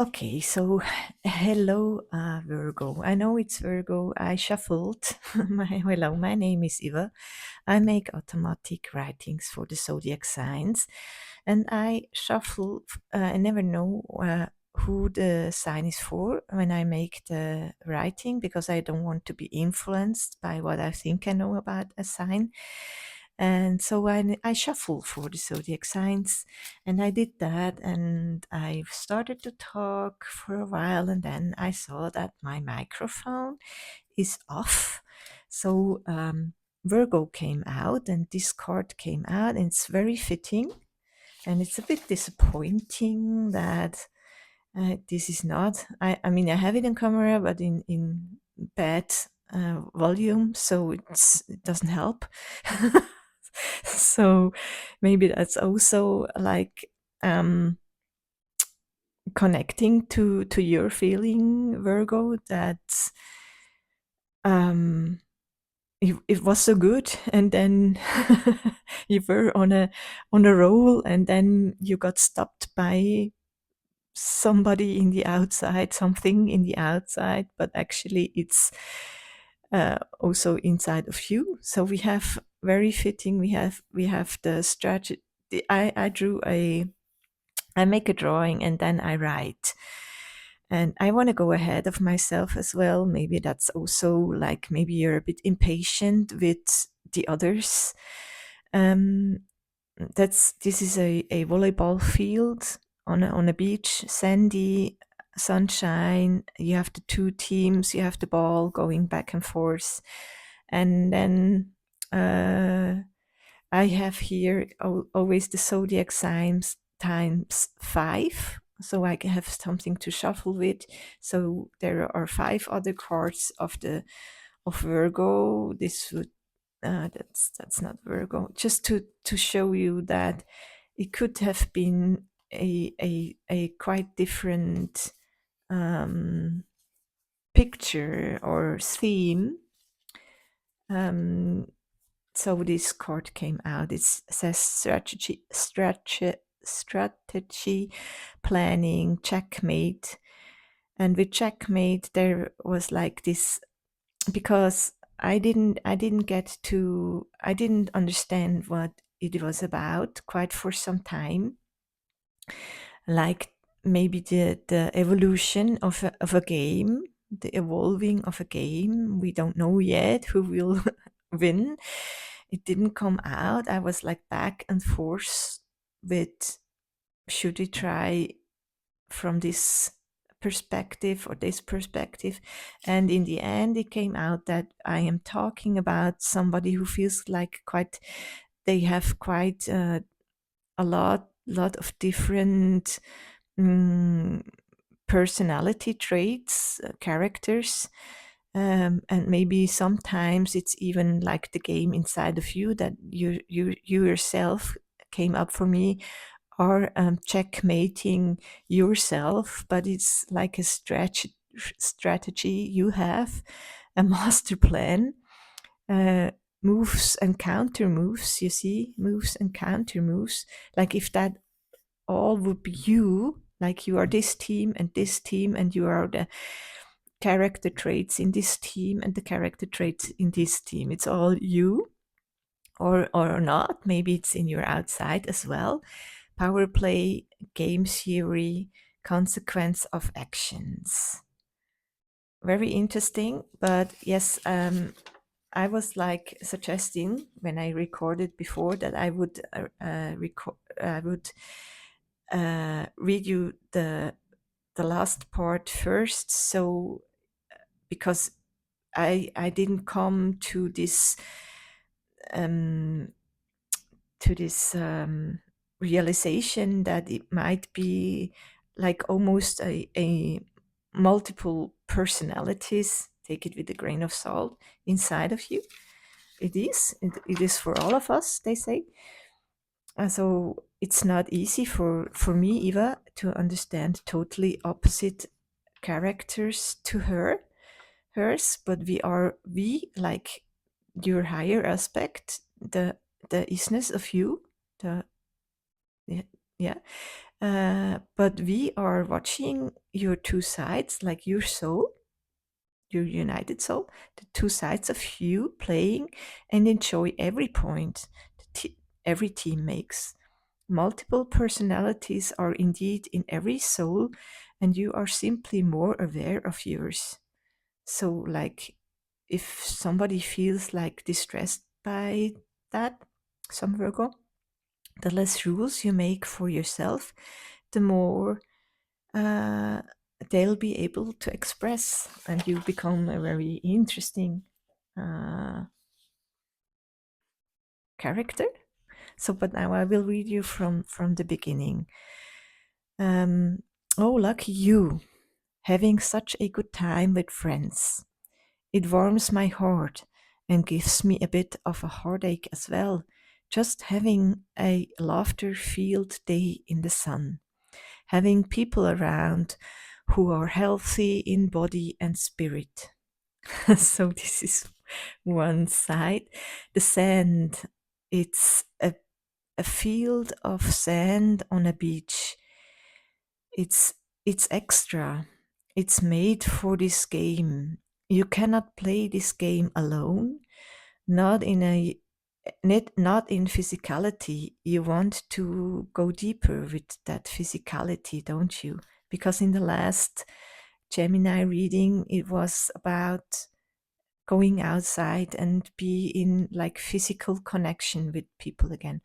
Okay, so hello, Virgo. I know it's Virgo. I shuffled. Hello, my name is Eva. I make automatic writings for the zodiac signs, and I shuffle. I never know who the sign is for when I make the writing because I don't want to be influenced by what I think I know about a sign. And so I shuffle for the zodiac signs, and I did that, and I started to talk for a while, and then I saw that my microphone is off. So Virgo came out, and this card came out, and it's very fitting. And it's a bit disappointing that this is not. I mean, I have it on camera, but in bad volume, so it doesn't help. So maybe that's also like um, connecting to your feeling, Virgo, that um, it was so good, and then you were on a roll, and then you got stopped by somebody in the outside, something in the outside, but actually it's also inside of you. So we have very fitting. We have the strategy. I drew a. I make a drawing and then I write. And I want to go ahead of myself as well. Maybe that's also like maybe you're a bit impatient with the others. Um, this is a volleyball field on a beach, sandy, sunshine. You have the two teams. You have the ball going back and forth, and then I have here always the zodiac signs times 5, so I can have something to shuffle with. So there are 5 other cards of Virgo. This would that's not Virgo. Just to show you that it could have been a quite different picture or theme. So this card came out. It says strategy, planning, checkmate, and with checkmate there was like this because I didn't understand what it was about quite for some time, like maybe the evolution of a game, the evolving of a game. We don't know yet who will win. It didn't come out. I was like back and forth with should we try from this perspective or this perspective, and in the end it came out that I am talking about somebody who feels like quite they have quite a lot of different mm, personality traits, characters, and maybe sometimes it's even like the game inside of you that you yourself came up for me, or checkmating yourself, but it's like a strategy you have, a master plan, uh, moves and counter moves. You see, moves and counter moves. Like if that all would be you, like you are this team and this team, and you are the character traits in this team and the character traits in this team. It's all you, or not. Maybe it's in your outside as well. Power play, game theory, consequence of actions. Very interesting. But yes, I was like suggesting when I recorded before that I would read you the last part first. So because I didn't come um, to this realization that it might be like almost a multiple personalities. Take it with a grain of salt inside of you. It is for all of us, they say. So it's not easy for me, Eva, to understand totally opposite characters to hers, but we like your higher aspect, the isness of you, the yeah, yeah, But we are watching your two sides, like your soul, your united soul, the two sides of you playing, and enjoy every point every team makes. Multiple personalities are indeed in every soul, and you are simply more aware of yours. So, like, if somebody feels like distressed by that, some Virgo, the less rules you make for yourself, the more uh, they'll be able to express, and you become a very interesting uh, character. So, but now I will read you from the beginning. Um, oh, lucky you, having such a good time with friends. It warms my heart and gives me a bit of a heartache as well, just having a laughter-filled day in the sun, having people around who are healthy in body and spirit. So this is one side. The sand, it's a field of sand on a beach. It's extra. It's made for this game. You cannot play this game alone, not in a not in physicality. You want to go deeper with that physicality, don't you? Because in the last Gemini reading, it was about going outside and be in like physical connection with people again.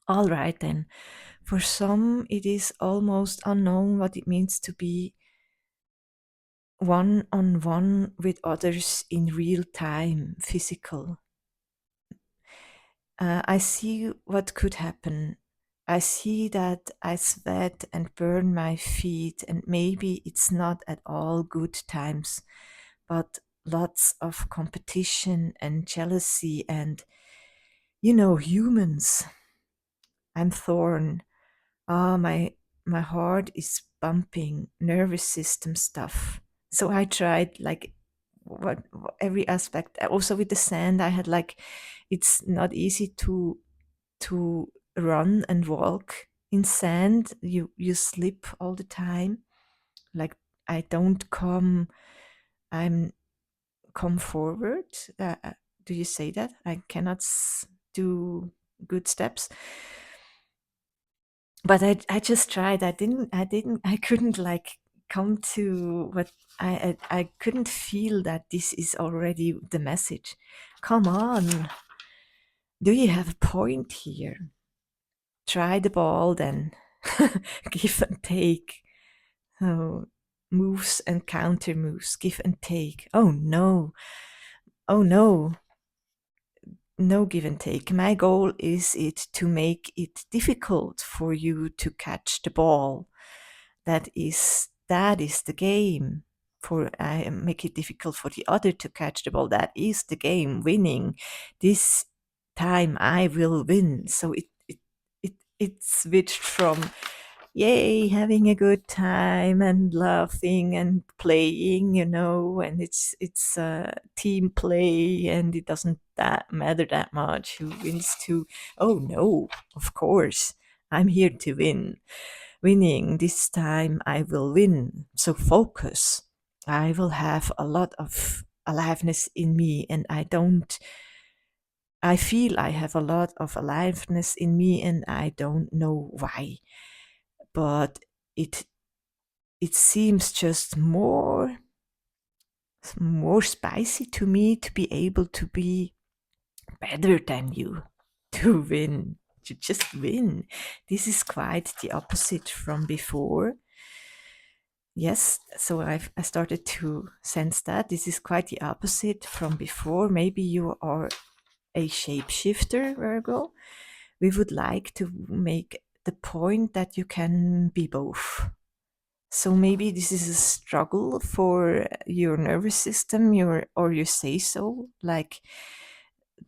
All right, then. For some, it is almost unknown what it means to be one on one with others in real time, physical. I see what could happen. I see that I sweat and burn my feet, and maybe it's not at all good times, but lots of competition and jealousy, and humans. I'm thorn. My heart is bumping, nervous system stuff. So I tried like every aspect. Also with the sand, I had like it's not easy to run and walk in sand. You slip all the time. Like I don't come. I'm come forward. Do you say that? I cannot do good steps, but I just tried. I couldn't like come to what I couldn't feel that this is already the message. Come on, do you have a point here? Try the ball then. Give and take. Oh, moves and counter moves, give and take. Oh no, oh no, no give and take. My goal is it to make it difficult for you to catch the ball. That is the game. For I make it difficult for the other to catch the ball. That is the game. Winning. This time I will win. So it switched from yay, having a good time and laughing and playing, and it's team play, and it doesn't that matter that much who wins, to oh no, of course I'm here to win. Winning this time I will win. So focus. I will have a lot of aliveness in me, and I feel I have a lot of aliveness in me, and I don't know why, but it it seems just more spicy to me to be able to be better than you, to win, to just win. This is quite the opposite from before. Yes, so I started to sense that this is quite the opposite from before. Maybe you are a shapeshifter, Virgo. We would like to make the point that you can be both. So maybe this is a struggle for your nervous system, or you say so, like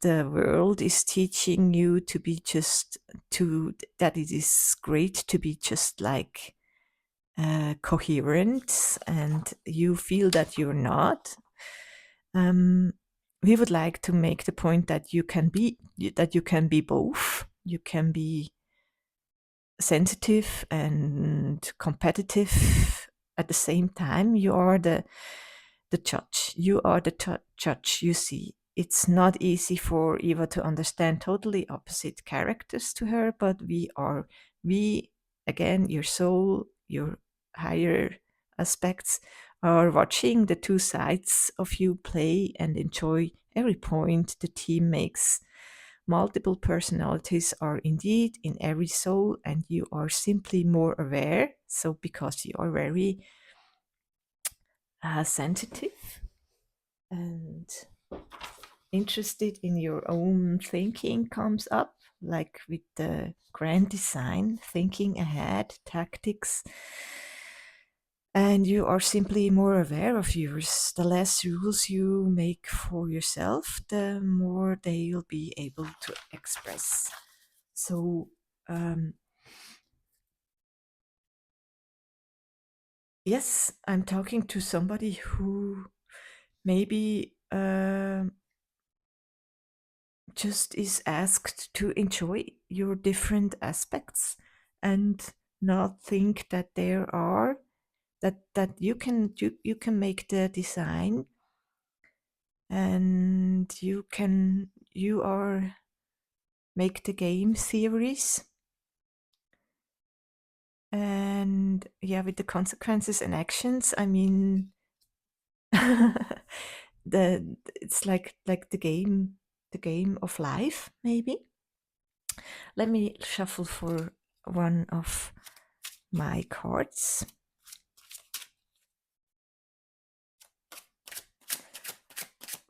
the world is teaching you to be just to that it is great to be just like coherent, and you feel that you're not. Um, we would like to make the point that you can be both. You can be sensitive and competitive at the same time. You are the judge. You are the judge. You see, it's not easy for Eva to understand totally opposite characters to her, but we again, your soul, your higher aspects are watching the two sides of you play and enjoy every point the team makes. Multiple personalities are indeed in every soul, and you are simply more aware. So, because you are very sensitive and interested in your own thinking, comes up, like with the grand design, thinking ahead, tactics, and you are simply more aware of yours. The less rules you make for yourself, the more they'll be able to express. So, yes, I'm talking to somebody who maybe just is asked to enjoy your different aspects and not think that there are that you can make the design, and you are make the game theories, and yeah, with the consequences and actions, I mean, the it's like the game of life, maybe. Let me shuffle for one of my cards.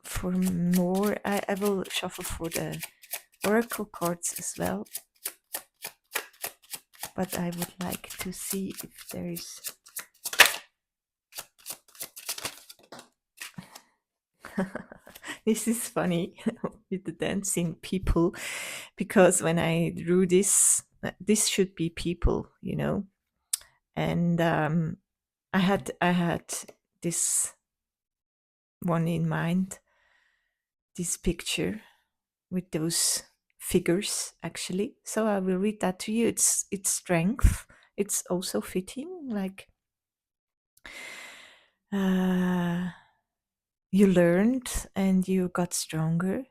For more, I will shuffle for the oracle cards as well, but I would like to see if there is this is funny with the dancing people, because when I drew this, this should be people, you know, and I had this one in mind, this picture with those figures actually. So I will read that to you. It's strength. It's also fitting, like you learned and you got stronger.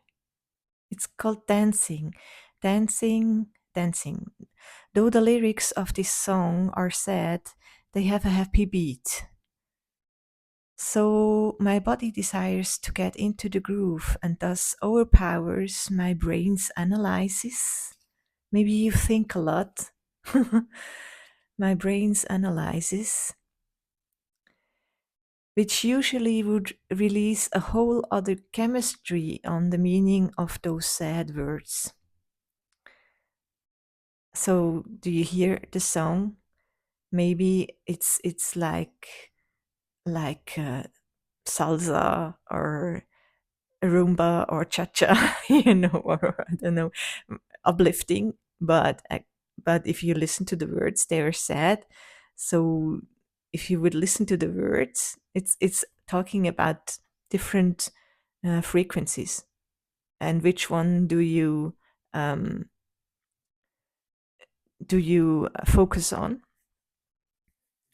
It's called dancing. Dancing, dancing. Though the lyrics of this song are sad, they have a happy beat. So my body desires to get into the groove and thus overpowers my brain's analysis. Maybe you think a lot. My brain's analysis, which usually would release a whole other chemistry on the meaning of those sad words. So, do you hear the song? Maybe it's like salsa or rumba or cha-cha, you know, or I don't know, uplifting. But if you listen to the words, they are sad. So if you would listen to the words, it's talking about different frequencies, and which one um, do you focus on?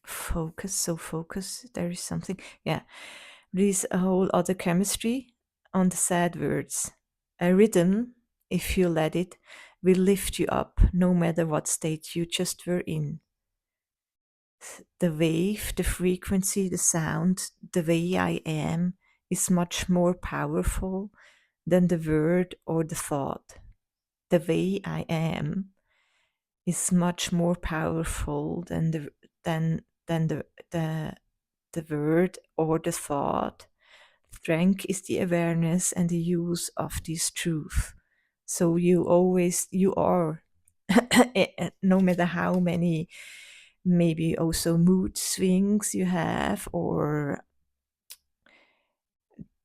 Focus. So focus. There is something. Yeah, there is a whole other chemistry on the sad words. A rhythm, if you let it, will lift you up no matter what state you just were in. The wave, the frequency, the sound, the way I am is much more powerful than the word or the thought. The way I am is much more powerful than the word or the thought. Strength is the awareness and the use of this truth. So you are, no matter how many maybe also mood swings you have, or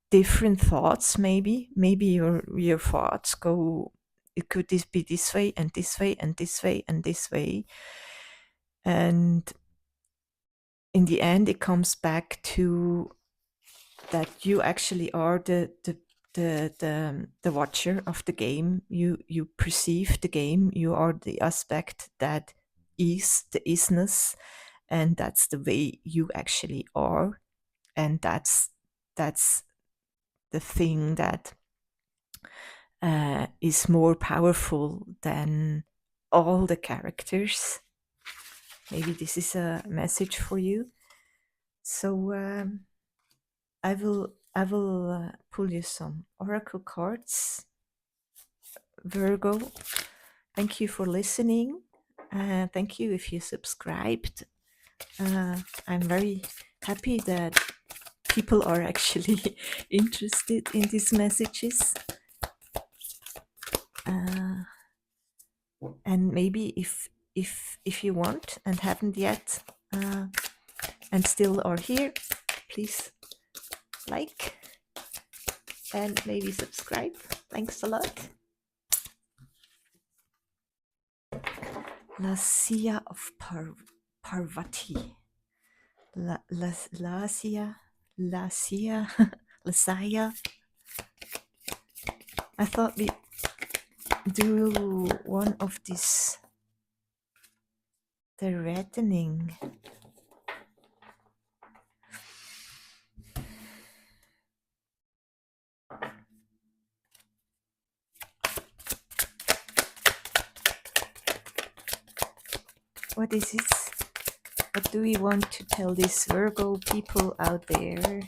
different thoughts, maybe your thoughts go, it could this be this way and this way and this way and this way, and in the end it comes back to that you actually are the watcher of the game. You perceive the game. You are the aspect that is, the isness, and that's the way you actually are, and that's the thing that is more powerful than all the characters. Maybe this is a message for you. So I will pull you some oracle cards, Virgo. Thank you for listening. Thank you if you subscribed. I'm very happy that people are actually interested in these messages. And maybe if you want and haven't yet, and still are here, please like and maybe subscribe. Thanks a lot. Lasya of Parvati. Lasya, Lasaya. I thought we do one of these, the reddening. What is this? What do we want to tell these Virgo people out there?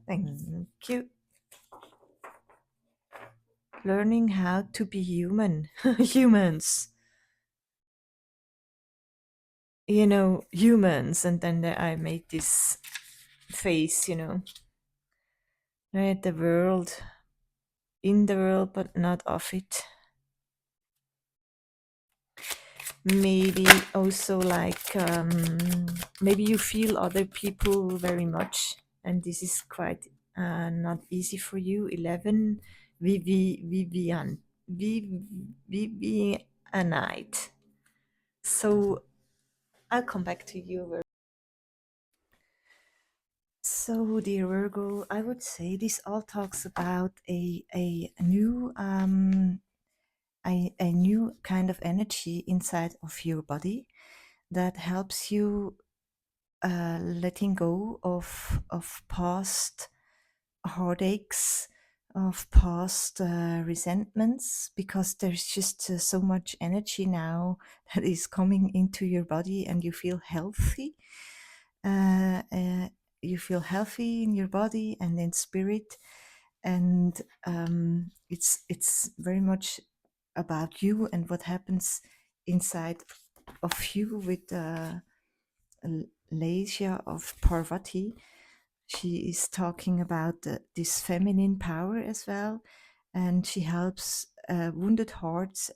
Thank you. Learning how to be human. Humans. You know, humans. And then I made this face, you know. Right, the world. In the world, but not of it. Maybe also like, maybe you feel other people very much. And this is quite not easy for you. 11, Vivian. Vivianite. So I'll come back to you. So, dear Virgo, I would say this all talks about a new a new kind of energy inside of your body that helps you letting go of past heartaches, of past resentments, because there's just so much energy now that is coming into your body, and you feel healthy. Uh, uh, you feel healthy in your body and in spirit, and it's very much about you and what happens inside of you with Lasia of Parvati. She is talking about this feminine power as well, and she helps wounded hearts,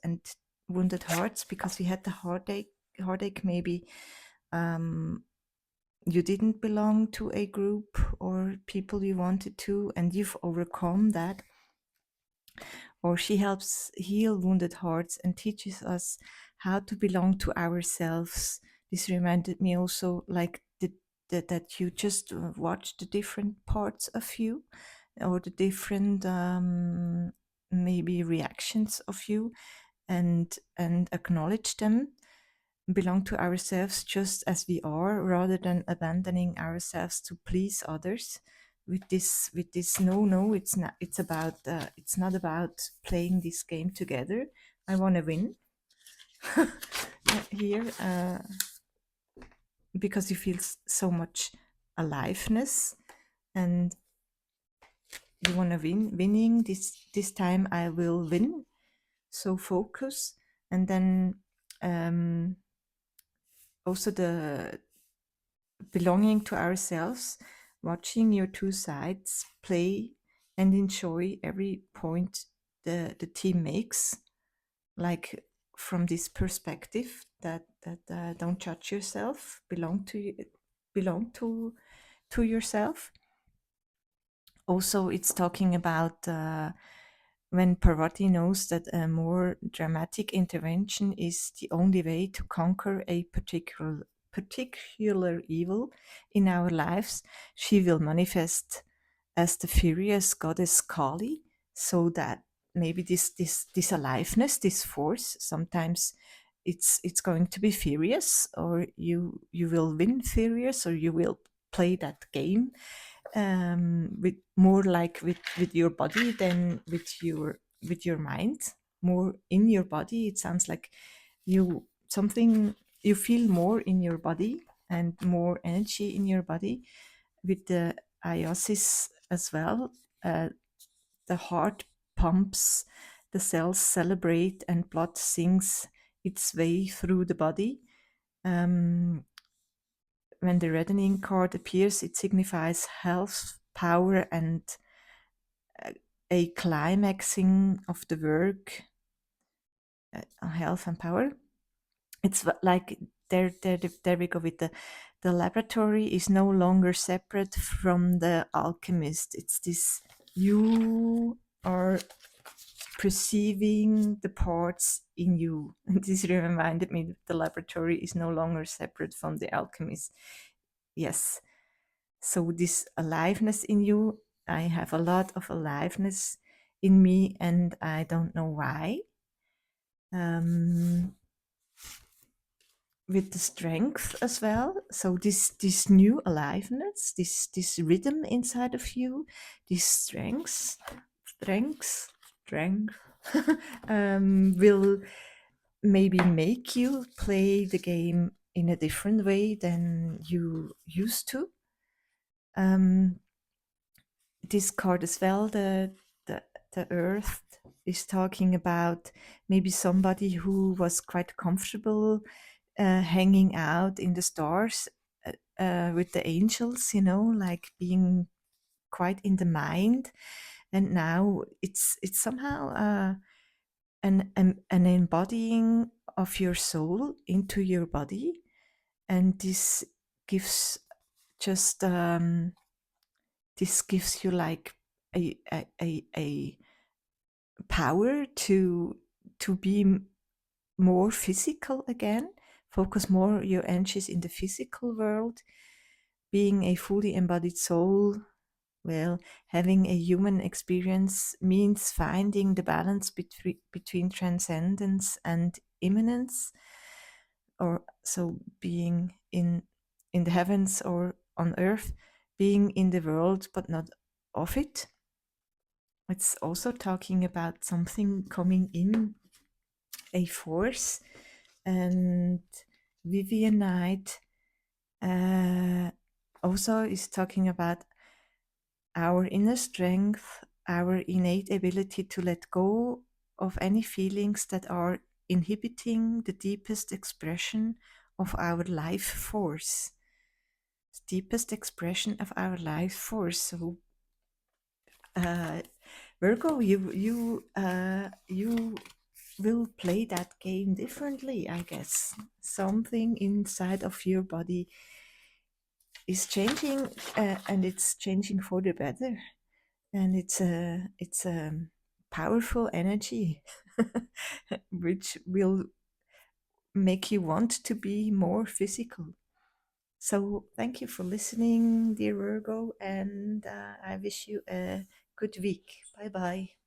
because we had the heartache maybe you didn't belong to a group or people you wanted to, and you've overcome that. Or she helps heal wounded hearts and teaches us how to belong to ourselves. This reminded me also like that you just watch the different parts of you, or the different maybe reactions of you, and acknowledge them, belong to ourselves just as we are, rather than abandoning ourselves to please others. With this no, it's not about playing this game together. I want to win here, because you feel so much aliveness, and you want to winning this time. I will win. So focus. And then also the belonging to ourselves, watching your two sides play and enjoy every point the team makes, like from this perspective that don't judge yourself, belong to yourself. Also, it's talking about when Parvati knows that a more dramatic intervention is the only way to conquer a particular evil in our lives, she will manifest as the furious goddess Kali, so that maybe this aliveness, this force, sometimes it's going to be furious, or you will win furious, or you will play that game with more like with your body than with your mind, more in your body. It sounds like you something you feel more in your body and more energy in your body with the iosis as well. The heart pumps, the cells celebrate, and blood sings its way through the body. um, when the reddening card appears, it signifies health, power, and a climaxing of the work, health and power. It's like there we go with the laboratory is no longer separate from the alchemist. It's this you are perceiving the parts in you. And this reminded me that the laboratory is no longer separate from the alchemist. Yes. So this aliveness in you, I have a lot of aliveness in me, and I don't know why. Um, with the strength as well. So this new aliveness, this rhythm inside of you, this strength, will maybe make you play the game in a different way than you used to. This card as well, the the earth is talking about maybe somebody who was quite comfortable hanging out in the stars with the angels, like being quite in the mind, and now it's somehow an embodying of your soul into your body, and gives just this gives you like a power to be more physical again, focus more your energies in the physical world, being a fully embodied soul. Well, having a human experience means finding the balance between transcendence and immanence, or so being in the heavens or on earth, being in the world but not of it. It's also talking about something coming in, a force. And Vivian Knight also is talking about our inner strength, our innate ability to let go of any feelings that are inhibiting the deepest expression of our life force. The deepest expression of our life force. So, Virgo, you will play that game differently, I guess. Something inside of your body is changing, and it's changing for the better. And it's a powerful energy, which will make you want to be more physical. So thank you for listening, dear Virgo, and I wish you a good week. Bye bye.